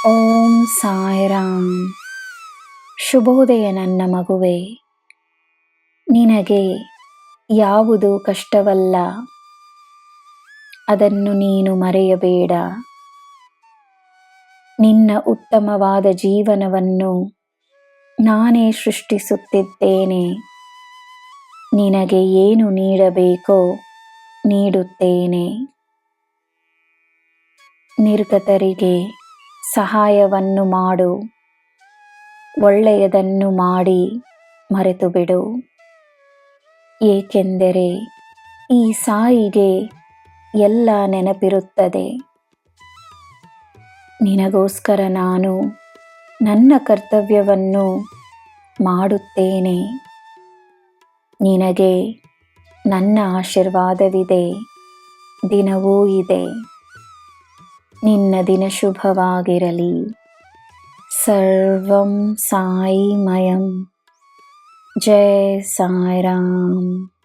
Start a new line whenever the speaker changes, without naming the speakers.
ಓಂ ಸಾಯಿರಾಮ್. ಶುಭೋದಯ ನನ್ನ ಮಗುವೆ. ನಿನಗೆ ಯಾವುದು ಕಷ್ಟವಲ್ಲ, ಅದನ್ನು ನೀನು ಮರೆಯಬೇಡ. ನಿನ್ನ ಉತ್ತಮವಾದ ಜೀವನವನ್ನು ನಾನೇ ಸೃಷ್ಟಿಸುತ್ತಿದ್ದೇನೆ. ನಿನಗೆ ಏನು ನೀಡಬೇಕೋ ನೀಡುತ್ತೇನೆ. ನಿರ್ಗತರಿಗೆ ಸಹಾಯವನ್ನು ಮಾಡು, ಒಳ್ಳೆಯದನ್ನು ಮಾಡಿ ಮರೆತು ಬಿಡು. ಏಕೆಂದರೆ ಈ ಸಾಯಿಗೆ ಎಲ್ಲ ನೆನಪಿರುತ್ತದೆ. ನಿನಗೋಸ್ಕರ ನಾನು ನನ್ನ ಕರ್ತವ್ಯವನ್ನು ಮಾಡುತ್ತೇನೆ. ನಿನಗೆ ನನ್ನ ಆಶೀರ್ವಾದವಿದೆ, ದಿನವೂ ಇದೆ. ನಿನ್ನ ದಿನ ಶುಭವಾಗಿರಲಿ. ಸರ್ವಂ ಸಾಯಿಮಯಂ. ಜೈ ಸಾಯಿರಾಮ್.